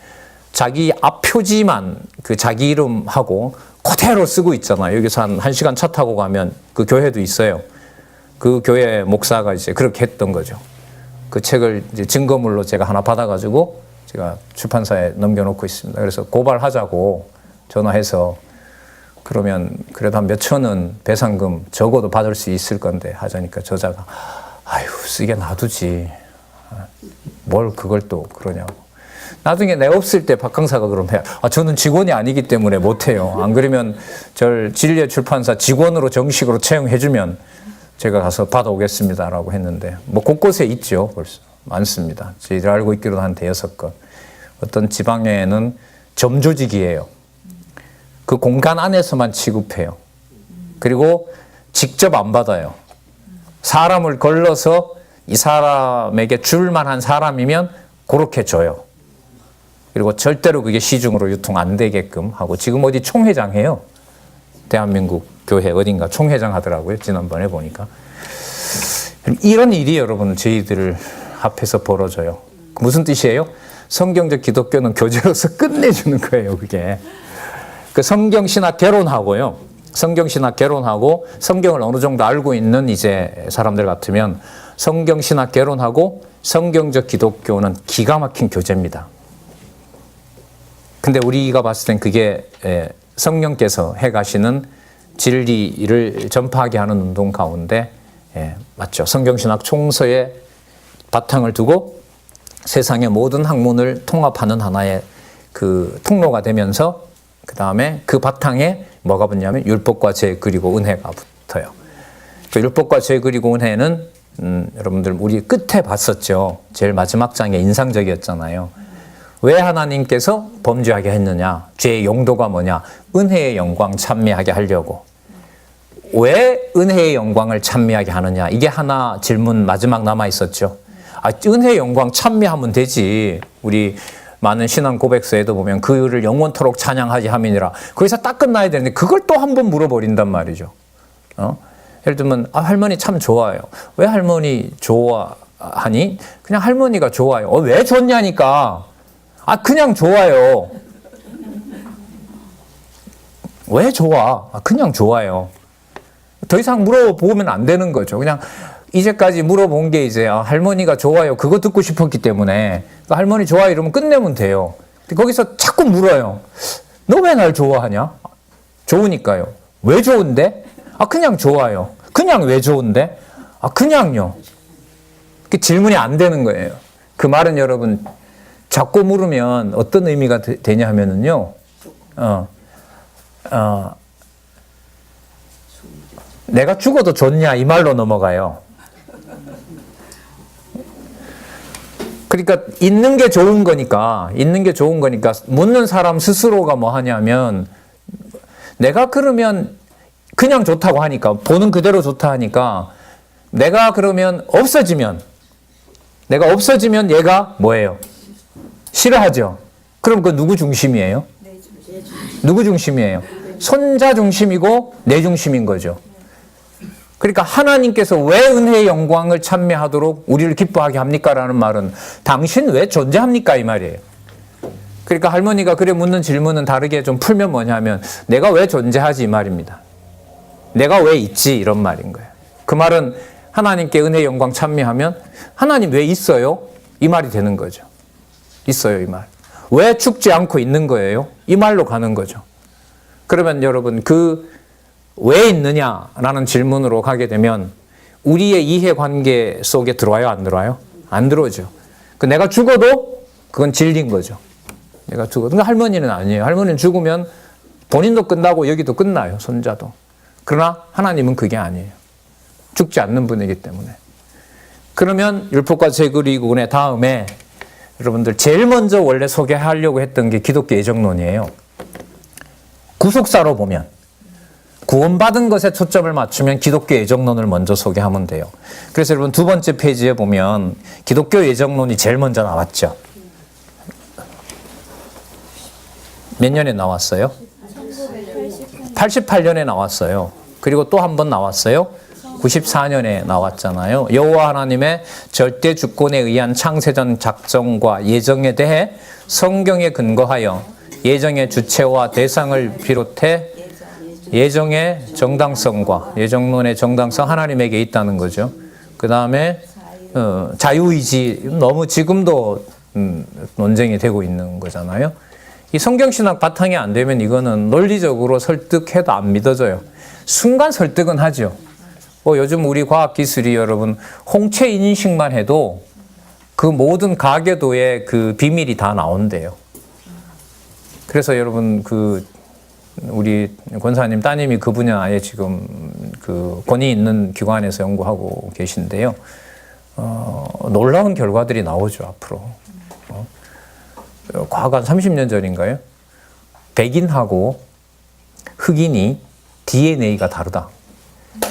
자기 앞표지만 그 자기 이름하고 그대로 쓰고 있잖아요. 여기서 한 1시간 차 타고 가면 그 교회도 있어요. 그 교회 목사가 이제 그렇게 했던 거죠. 그 책을 이제 증거물로 제가 하나 받아가지고 제가 출판사에 넘겨놓고 있습니다. 그래서 고발하자고 전화해서 그러면 그래도 한 몇천 원 배상금 적어도 받을 수 있을 건데 하자니까 저자가 아유 쓰게 놔두지 뭘 그걸 또 그러냐고. 나중에 내 없을 때 박 강사가 그러면 저는 직원이 아니기 때문에 못해요. 안 그러면 절 진리의 출판사 직원으로 정식으로 채용해주면 제가 가서 받아오겠습니다라고 했는데 뭐 곳곳에 있죠. 벌써 많습니다. 저희들 알고 있기로는 한 5-6건. 어떤 지방에는 점조직이에요. 그 공간 안에서만 취급해요. 그리고 직접 안 받아요. 사람을 걸러서 이 사람에게 줄 만한 사람이면 그렇게 줘요. 그리고 절대로 그게 시중으로 유통 안 되게끔 하고 지금 어디 총회장 해요. 대한민국 교회 어딘가 총회장 하더라고요. 지난번에 보니까. 이런 일이 여러분 저희들 앞에서 벌어져요. 무슨 뜻이에요? 성경적 기독교는 교재로서 끝내주는 거예요. 그게. 그 성경신학 개론하고요. 성경신학 개론하고 성경을 어느 정도 알고 있는 이제 사람들 같으면 성경신학 개론하고 성경적 기독교는 기가 막힌 교재입니다. 근데 우리가 봤을 땐 그게 성령께서 해가시는 진리를 전파하게 하는 운동 가운데 맞죠. 성경신학 총서에 바탕을 두고 세상의 모든 학문을 통합하는 하나의 그 통로가 되면서 그 다음에 그 바탕에 뭐가 붙냐면 율법과 죄 그리고 은혜가 붙어요. 그 율법과 죄 그리고 은혜는 여러분들 우리 끝에 봤었죠. 제일 마지막 장에 인상적이었잖아요. 왜 하나님께서 범죄하게 했느냐? 죄의 용도가 뭐냐? 은혜의 영광 찬미하게 하려고. 왜 은혜의 영광을 찬미하게 하느냐? 이게 하나 질문 마지막 남아 있었죠. 은혜의 영광 찬미하면 되지. 우리 많은 신앙 고백서에도 보면 그를 영원토록 찬양하지 함이니라. 거기서 딱 끝나야 되는데 그걸 또 한 번 물어버린단 말이죠. 예를 들면 할머니 참 좋아요. 왜 할머니 좋아하니? 그냥 할머니가 좋아요. 왜 좋냐니까. 그냥 좋아요. 왜 좋아? 그냥 좋아요. 더 이상 물어보면 안 되는 거죠. 그냥 이제까지 물어본 게 이제 할머니가 좋아요. 그거 듣고 싶었기 때문에 할머니 좋아요 이러면 끝내면 돼요. 근데 거기서 자꾸 물어요. 너 왜 날 좋아하냐? 좋으니까요. 왜 좋은데? 그냥 좋아요. 그냥 왜 좋은데? 그냥요. 그 질문이 안 되는 거예요. 그 말은 여러분 자꾸 물으면 어떤 의미가 되냐 하면은요. 내가 죽어도 좋냐 이 말로 넘어가요. 그러니까 있는 게 좋은 거니까 묻는 사람 스스로가 뭐 하냐면 내가 그러면 그냥 좋다고 하니까 보는 그대로 좋다 하니까 내가 그러면 없어지면 얘가 뭐예요? 싫어하죠. 그럼 그 누구 중심이에요? 누구 중심이에요? 손자 중심이고 내 중심인 거죠. 그러니까 하나님께서 왜 은혜의 영광을 찬미하도록 우리를 기뻐하게 합니까? 라는 말은 당신 왜 존재합니까? 이 말이에요. 그러니까 할머니가 그래 묻는 질문은 다르게 좀 풀면 뭐냐면 내가 왜 존재하지? 이 말입니다. 내가 왜 있지? 이런 말인 거예요. 그 말은 하나님께 은혜의 영광 찬미하면 하나님 왜 있어요? 이 말이 되는 거죠. 있어요, 이 말. 왜 죽지 않고 있는 거예요? 이 말로 가는 거죠. 그러면 여러분 왜 있느냐라는 질문으로 가게 되면 우리의 이해관계 속에 들어와요? 안 들어와요? 안 들어오죠. 내가 죽어도 그건 진리인 거죠. 내가 죽어도. 근데 할머니는 아니에요. 할머니는 죽으면 본인도 끝나고 여기도 끝나요. 손자도. 그러나 하나님은 그게 아니에요. 죽지 않는 분이기 때문에. 그러면 율법과 제그리군의 다음에 여러분들 제일 먼저 원래 소개하려고 했던 게 기독교 예정론이에요. 구속사로 보면 구원받은 것에 초점을 맞추면 기독교 예정론을 먼저 소개하면 돼요. 그래서 여러분 두 번째 페이지에 보면 기독교 예정론이 제일 먼저 나왔죠. 몇 년에 나왔어요? 88년에 나왔어요. 그리고 또 한 번 나왔어요. 94년에 나왔잖아요. 여호와 하나님의 절대 주권에 의한 창세전 작정과 예정에 대해 성경에 근거하여 예정의 주체와 대상을 비롯해 예정의 정당성과 예정론의 정당성 하나님에게 있다는 거죠. 그 다음에 자유의지 너무 지금도 논쟁이 되고 있는 거잖아요. 이 성경신학 바탕이 안 되면 이거는 논리적으로 설득해도 안 믿어져요. 순간 설득은 하죠. 요즘 우리 과학기술이 여러분 홍채 인식만 해도 그 모든 가계도의 그 비밀이 다 나온대요. 그래서 여러분 우리 권사님 따님이 그 분야에 지금 그 권위 있는 기관에서 연구하고 계신데요. 놀라운 결과들이 나오죠, 앞으로. 과거 한 30년 전인가요? 백인하고 흑인이 DNA가 다르다.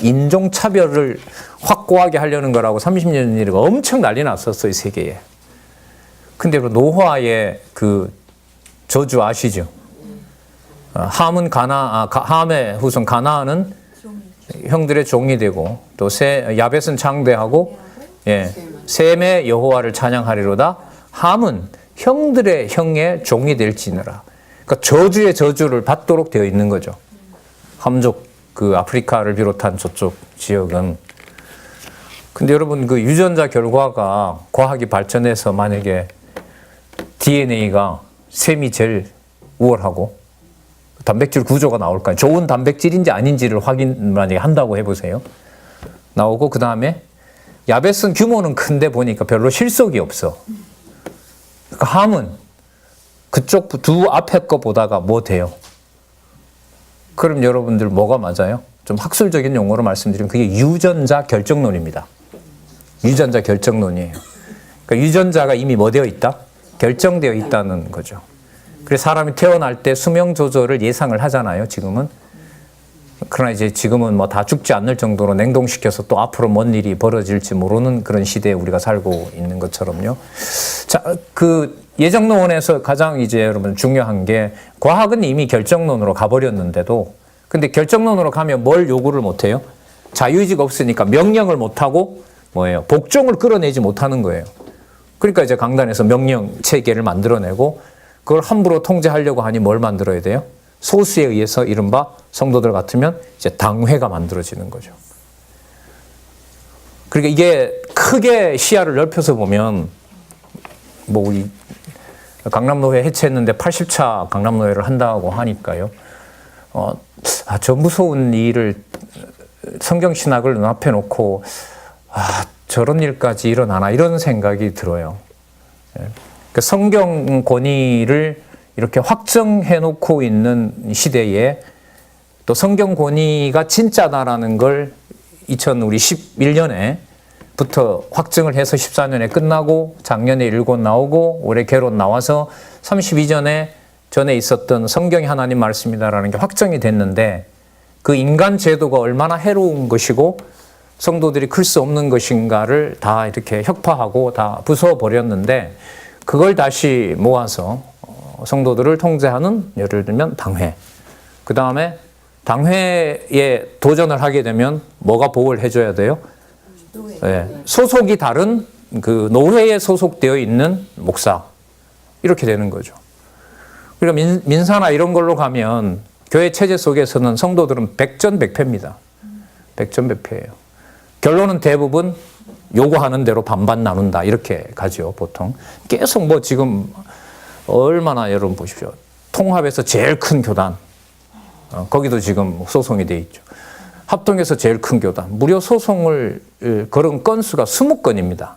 인종차별을 확고하게 하려는 거라고 30년 전에 엄청 난리 났었어요, 세계에. 근데 노화의 그 저주 아시죠? 함의 후손 가나안은 형들의 종이 되고 또 야벳은 창대하고 셈의 여호와를 찬양하리로다. 함은 형들의 형의 종이 될지니라. 그러니까 저주의 저주를 받도록 되어 있는 거죠. 함족 그 아프리카를 비롯한 저쪽 지역은. 근데 여러분 그 유전자 결과가 과학이 발전해서 만약에 DNA가 셈이 제일 우월하고 단백질 구조가 나올까요? 좋은 단백질인지 아닌지를 확인 만약에 한다고 해보세요. 나오고 그 다음에 야벳은 규모는 큰데 보니까 별로 실속이 없어. 그러니까 함은 그쪽 두 앞에 거 보다가 뭐 돼요? 그럼 여러분들 뭐가 맞아요? 좀 학술적인 용어로 말씀드리면 그게 유전자 결정론입니다. 유전자 결정론이에요. 그러니까 유전자가 이미 뭐 되어 있다? 결정되어 있다는 거죠. 그래서 사람이 태어날 때 수명 조절을 예상을 하잖아요, 지금은. 그러나 이제 지금은 뭐 다 죽지 않을 정도로 냉동시켜서 또 앞으로 뭔 일이 벌어질지 모르는 그런 시대에 우리가 살고 있는 것처럼요. 자, 그 예정론에서 가장 이제 여러분 중요한 게 과학은 이미 결정론으로 가버렸는데도 근데 결정론으로 가면 뭘 요구를 못해요? 자유의지가 없으니까 명령을 못하고 뭐예요? 복종을 끌어내지 못하는 거예요. 그러니까 이제 강단에서 명령 체계를 만들어내고 그걸 함부로 통제하려고 하니 뭘 만들어야 돼요? 소수에 의해서 이른바 성도들 같으면 이제 당회가 만들어지는 거죠. 그러니까 이게 크게 시야를 넓혀서 보면 뭐 우리 강남노회 해체했는데 80차 강남노회를 한다고 하니까요. 저 무서운 일을 성경신학을 눈앞에 놓고 저런 일까지 일어나나 이런 생각이 들어요. 그러니까 성경 권위를 이렇게 확정해 놓고 있는 시대에 또 성경 권위가 진짜다라는 걸 2011년에 부터 확증을 해서 14년에 끝나고 작년에 일곱 나오고 올해 개론 나와서 32전에 전에 있었던 성경이 하나님 말씀이다라는 게 확정이 됐는데 그 인간 제도가 얼마나 해로운 것이고 성도들이 클 수 없는 것인가를 다 이렇게 혁파하고 다 부숴버렸는데 그걸 다시 모아서 성도들을 통제하는 예를 들면 당회, 그 다음에 당회에 도전을 하게 되면 뭐가 보호를 해줘야 돼요? 네, 소속이 다른 그 노회에 소속되어 있는 목사, 이렇게 되는 거죠. 그러니까 민사나 이런 걸로 가면 교회 체제 속에서는 성도들은 백전백패입니다. 백전백패예요. 결론은 대부분 요구하는 대로 반반 나눈다 이렇게 가죠. 보통 계속 뭐 지금 얼마나 여러분 보십시오. 통합에서 제일 큰 교단, 거기도 지금 소송이 돼 있죠. 합동에서 제일 큰 교단, 무려 소송을 걸은 건수가 20건입니다.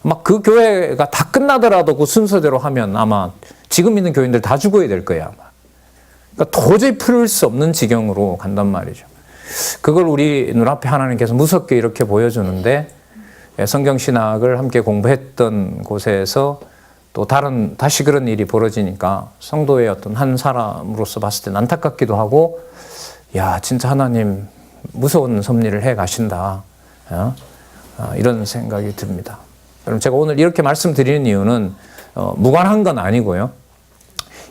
막 그 교회가 다 끝나더라도 그 순서대로 하면 아마 지금 있는 교인들 다 죽어야 될 거예요, 아마. 그러니까 도저히 풀을 수 없는 지경으로 간단 말이죠. 그걸 우리 눈앞에 하나님께서 무섭게 이렇게 보여주는데, 성경신학을 함께 공부했던 곳에서 또 다시 그런 일이 벌어지니까 성도의 어떤 한 사람으로서 봤을 때 안타깝기도 하고, 야, 진짜 하나님 무서운 섭리를 해 가신다. 이런 생각이 듭니다. 그럼 제가 오늘 이렇게 말씀드리는 이유는 무관한 건 아니고요.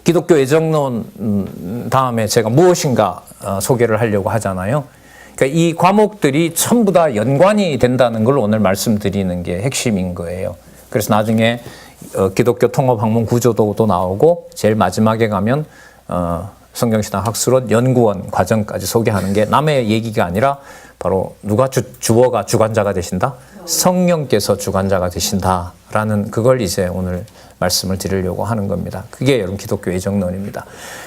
기독교 애정론 다음에 제가 무엇인가 소개를 하려고 하잖아요. 그러니까 이 과목들이 전부 다 연관이 된다는 걸 오늘 말씀드리는 게 핵심인 거예요. 그래서 나중에 기독교 통합 학문 구조도도 나오고 제일 마지막에 가면 성경신학 학술원 연구원 과정까지 소개하는 게 남의 얘기가 아니라 바로 누가 주어가 주관자가 되신다? 성령께서 주관자가 되신다라는 그걸 이제 오늘 말씀을 드리려고 하는 겁니다. 그게 여러분 기독교 애정론입니다.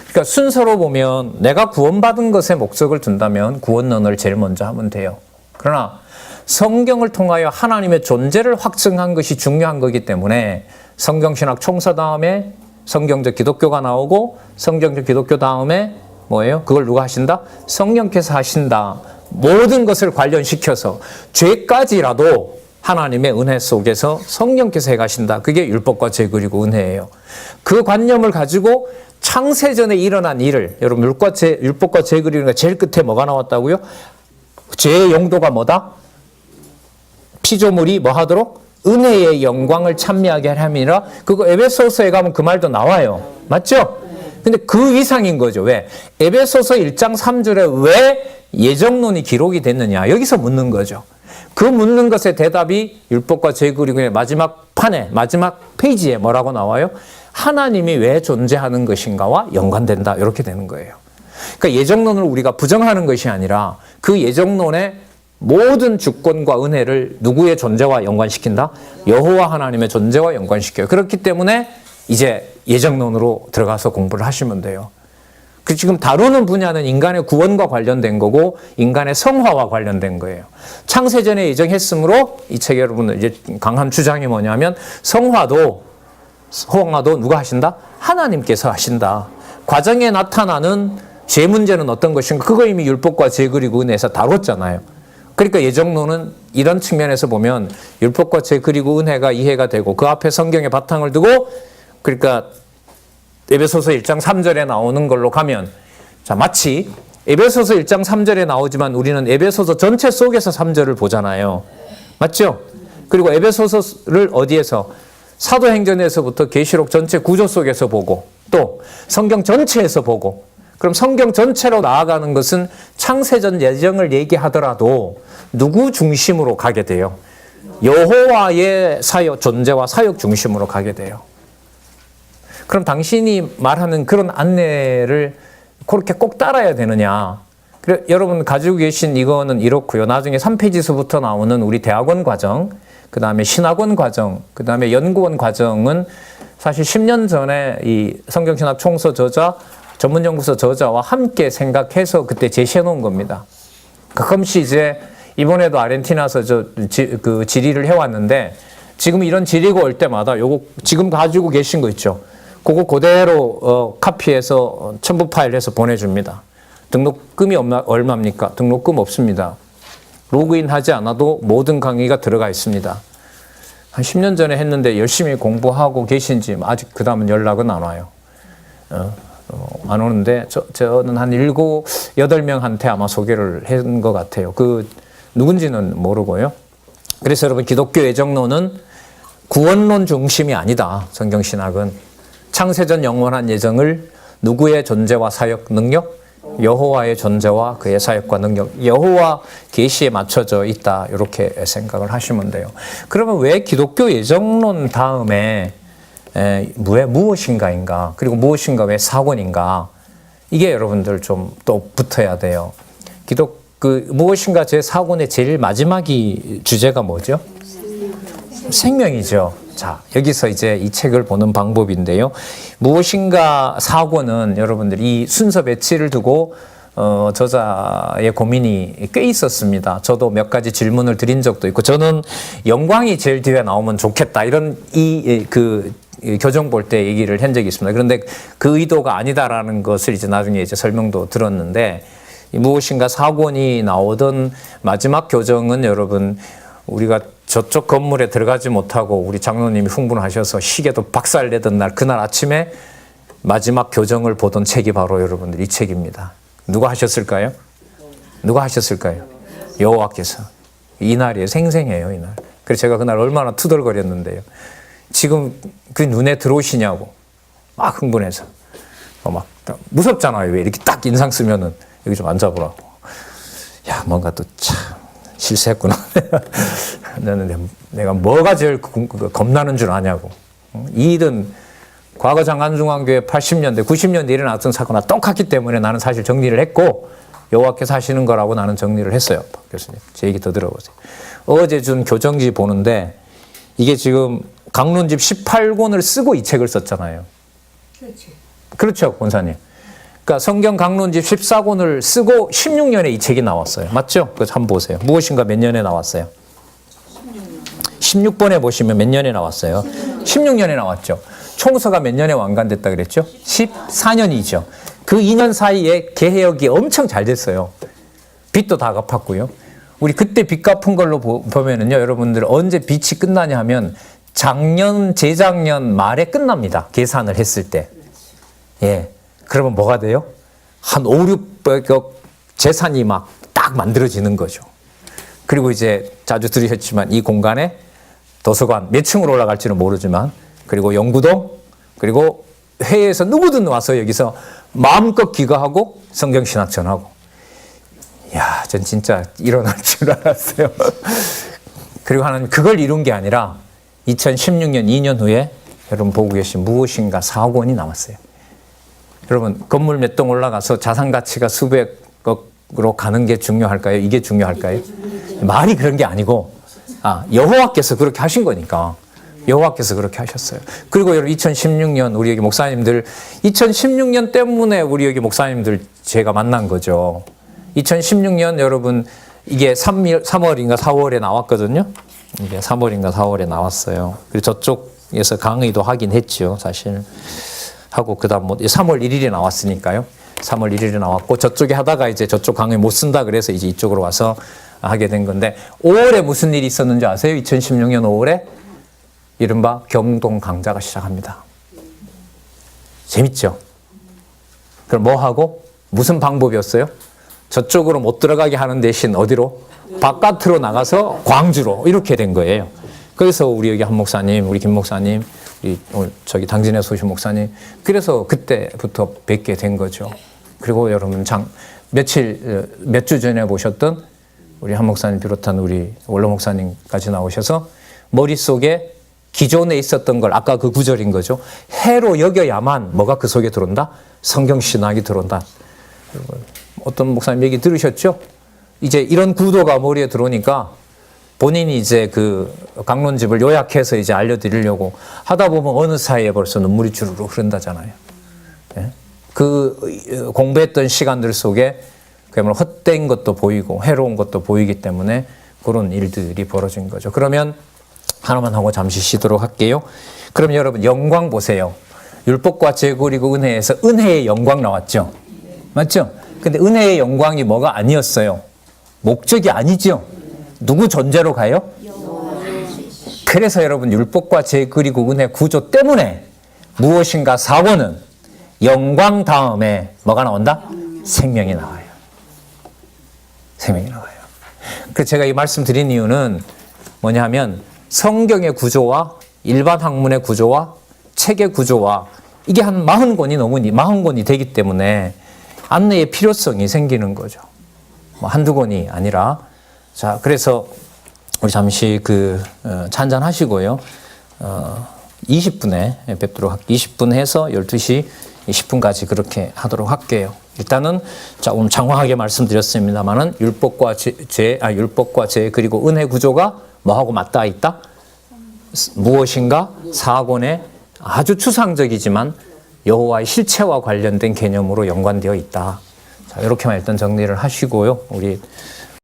그러니까 순서로 보면 내가 구원받은 것에 목적을 둔다면 구원론을 제일 먼저 하면 돼요. 그러나 성경을 통하여 하나님의 존재를 확증한 것이 중요한 거기 때문에 성경신학 총서 다음에 성경적 기독교가 나오고 성경적 기독교 다음에 뭐예요? 그걸 누가 하신다? 성령께서 하신다. 모든 것을 관련시켜서 죄까지라도 하나님의 은혜 속에서 성령께서 해가신다. 그게 율법과 죄 그리고 은혜예요. 그 관념을 가지고 창세전에 일어난 일을, 여러분 율법과 죄 그리는 거 제일 끝에 뭐가 나왔다고요? 죄의 용도가 뭐다? 피조물이 뭐 하도록? 은혜의 영광을 찬미하게 함이라. 그거 에베소서에 가면 그 말도 나와요. 맞죠? 근데 그 이상인 거죠. 왜? 에베소서 1장 3절에 왜 예정론이 기록이 됐느냐? 여기서 묻는 거죠. 그 묻는 것의 대답이 율법과 죄 그리고 마지막 판에, 마지막 페이지에 뭐라고 나와요? 하나님이 왜 존재하는 것인가와 연관된다. 이렇게 되는 거예요. 그러니까 예정론을 우리가 부정하는 것이 아니라 그 예정론의 모든 주권과 은혜를 누구의 존재와 연관시킨다? 여호와 하나님의 존재와 연관시켜요. 그렇기 때문에 이제 예정론으로 들어가서 공부를 하시면 돼요. 그 지금 다루는 분야는 인간의 구원과 관련된 거고 인간의 성화와 관련된 거예요. 창세전에 예정했으므로 이 책 여러분들 이제 강한 주장이 뭐냐면 성화도 누가 하신다? 하나님께서 하신다. 과정에 나타나는 죄 문제는 어떤 것인가? 그거 이미 율법과 죄 그리고 은혜에서 다뤘잖아요. 그러니까 예정론은 이런 측면에서 보면 율법과 죄 그리고 은혜가 이해가 되고 그 앞에 성경의 바탕을 두고 그러니까 에베소서 1장 3절에 나오는 걸로 가면 자 마치 에베소서 1장 3절에 나오지만 우리는 에베소서 전체 속에서 3절을 보잖아요. 맞죠? 그리고 에베소서를 어디에서? 사도행전에서부터 계시록 전체 구조 속에서 보고 또 성경 전체에서 보고 그럼 성경 전체로 나아가는 것은 창세전 예정을 얘기하더라도 누구 중심으로 가게 돼요? 여호와의 사역, 존재와 사역 중심으로 가게 돼요. 그럼 당신이 말하는 그런 안내를 그렇게 꼭 따라야 되느냐? 그래, 여러분 가지고 계신 이거는 이렇고요. 나중에 3페이지서부터 나오는 우리 대학원 과정, 그 다음에 신학원 과정, 그 다음에 연구원 과정은 사실 10년 전에 이 성경신학 총서 저자, 전문연구소 저자와 함께 생각해서 그때 제시해 놓은 겁니다. 가끔씩 이제 이번에도 아르헨티나에서 그 질의를 해왔는데 지금 이런 질의가 올 때마다 요거 지금 가지고 계신 거 있죠? 그거 그대로 카피해서 첨부 파일해서 보내줍니다. 등록금이 얼마입니까? 등록금 없습니다. 로그인 하지 않아도 모든 강의가 들어가 있습니다. 한 10년 전에 했는데 열심히 공부하고 계신지 아직 그 다음은 연락은 안 와요. 안 오는데 저는 한 7, 8명한테 아마 소개를 한 것 같아요. 그 누군지는 모르고요. 그래서 여러분 기독교 예정론은 구원론 중심이 아니다. 성경신학은 창세전 영원한 예정을 누구의 존재와 사역 능력? 여호와의 존재와 그의 사역과 능력, 여호와 계시에 맞춰져 있다. 이렇게 생각을 하시면 돼요. 그러면 왜 기독교 예정론 다음에 왜 무엇인가인가, 그리고 무엇인가 왜 사권인가, 이게 여러분들 좀 또 붙어야 돼요. 무엇인가 제 사권의 제일 마지막이 주제가 뭐죠? 생명이죠. 자, 여기서 이제 이 책을 보는 방법인데요. 무엇인가 사고는 여러분들이 이 순서 배치를 두고 저자의 고민이 꽤 있었습니다. 저도 몇 가지 질문을 드린 적도 있고, 저는 영광이 제일 뒤에 나오면 좋겠다, 이런 교정 볼 때 얘기를 한 적이 있습니다. 그런데 그 의도가 아니다라는 것을 이제 나중에 이제 설명도 들었는데, 무엇인가 사권이 나오던 마지막 교정은 여러분, 우리가 저쪽 건물에 들어가지 못하고 우리 장로님이 흥분하셔서 시계도 박살내던 날, 그날 아침에 마지막 교정을 보던 책이 바로 여러분들 이 책입니다. 누가 하셨을까요? 누가 하셨을까요? 여호와께서. 이날이에요. 생생해요, 이날. 그래서 제가 그날 얼마나 투덜거렸는데요. 지금 그 눈에 들어오시냐고 막 흥분해서 막 무섭잖아요. 왜 이렇게 딱 인상 쓰면은 여기 좀 앉아보라고. 야, 뭔가 또 참 실수했구나. 나는 내가 뭐가 제일 겁나는 줄 아냐고. 이 일은 과거 장안중앙교회 80년대, 90년대 일어났던 사건과 똑같기 때문에 나는 사실 정리를 했고, 여호와께서 하시는 거라고 나는 정리를 했어요. 박 교수님, 제 얘기 더 들어보세요. 어제 준 교정지 보는데 이게 지금 강론집 18권을 쓰고 이 책을 썼잖아요. 그렇죠, 권사님. 그러니까 성경 강론집 14권을 쓰고 16년에 이 책이 나왔어요. 맞죠? 그래서 한번 보세요. 무엇인가 몇 년에 나왔어요? 16번에 보시면 몇 년에 나왔어요? 16년에 나왔죠. 총서가 몇 년에 완간됐다 그랬죠? 14년이죠. 그 2년 사이에 개혁이 엄청 잘 됐어요. 빚도 다 갚았고요. 우리 그때 빚 갚은 걸로 보면은요, 여러분들 언제 빚이 끝나냐 하면 작년, 재작년 말에 끝납니다. 계산을 했을 때. 예. 그러면 뭐가 돼요? 한 5, 600억 재산이 막 딱 만들어지는 거죠. 그리고 이제 자주 들으셨지만 이 공간에 도서관 몇 층으로 올라갈지는 모르지만, 그리고 연구동, 그리고 회의에서 누구든 와서 여기서 마음껏 기거하고 성경신학 전하고. 이야, 전 진짜 일어날 줄 알았어요. 그리고 하나님 그걸 이룬 게 아니라 2016년 2년 후에 여러분 보고 계신 무엇인가 4권이 나왔어요. 여러분, 건물 몇 동 올라가서 자산 가치가 수백억으로 가는 게 중요할까요? 이게 중요할까요? 말이 그런 게 아니고, 여호와께서 그렇게 하신 거니까. 여호와께서 그렇게 하셨어요. 그리고 여러분 2016년 우리 여기 목사님들, 2016년 때문에 우리 여기 목사님들 제가 만난 거죠. 2016년 여러분 이게 3월인가 4월에 나왔거든요. 이게 3월인가 4월에 나왔어요. 그리고 저쪽에서 강의도 하긴 했죠, 사실. 하고 그다음 3월 1일에 나왔으니까요. 3월 1일에 나왔고, 저쪽에 하다가 이제 저쪽 강의 못 쓴다 그래서 이제 이쪽으로 와서 하게 된 건데, 5월에 무슨 일이 있었는지 아세요? 2016년 5월에 이른바 경동 강좌가 시작합니다. 재밌죠? 그럼 뭐 하고 무슨 방법이었어요? 저쪽으로 못 들어가게 하는 대신 어디로? 바깥으로 나가서 광주로, 이렇게 된 거예요. 그래서 우리 여기 한 목사님, 우리 김 목사님, 오늘 저기 당진에 소신 목사님, 그래서 그때부터 뵙게 된 거죠. 그리고 여러분 몇 주 전에 보셨던 우리 한 목사님 비롯한 우리 원로 목사님까지 나오셔서 머릿속에 기존에 있었던 걸, 아까 그 구절인 거죠. 해로 여겨야만 뭐가 그 속에 들어온다? 성경신학이 들어온다. 어떤 목사님 얘기 들으셨죠? 이제 이런 구도가 머리에 들어오니까 본인이 이제 그 강론집을 요약해서 이제 알려드리려고 하다 보면 어느 사이에 벌써 눈물이 주르륵 흐른다잖아요. 예? 그 공부했던 시간들 속에 그야말로 헛된 것도 보이고 해로운 것도 보이기 때문에 그런 일들이 벌어진 거죠. 그러면 하나만 하고 잠시 쉬도록 할게요. 그럼 여러분 영광 보세요. 율법과 죄 그리고 은혜에서 은혜의 영광 나왔죠. 맞죠? 근데 은혜의 영광이 뭐가 아니었어요. 목적이 아니죠. 누구 존재로 가요? 그래서 여러분 율법과 죄 그리고 은혜 구조 때문에 무엇인가 사고는 영광 다음에 뭐가 나온다? 생명이 나와요. 생명이 나와요. 그래서 제가 이 말씀 드린 이유는 뭐냐 하면 성경의 구조와 일반 학문의 구조와 책의 구조와 이게 한 40권이 되기 때문에 안내의 필요성이 생기는 거죠. 뭐 한두 권이 아니라. 자, 그래서 우리 잠시 잔잔 하시고요. 20분에 뵙도록 할게요. 20분 해서 12시 20분까지 그렇게 하도록 할게요. 일단은 자, 오늘 장황하게 말씀드렸습니다만은 율법과 죄 그리고 은혜 구조가 뭐하고 맞닿아 있다? 무엇인가? 사건의 아주 추상적이지만 여호와의 실체와 관련된 개념으로 연관되어 있다. 자, 이렇게만 일단 정리를 하시고요. 우리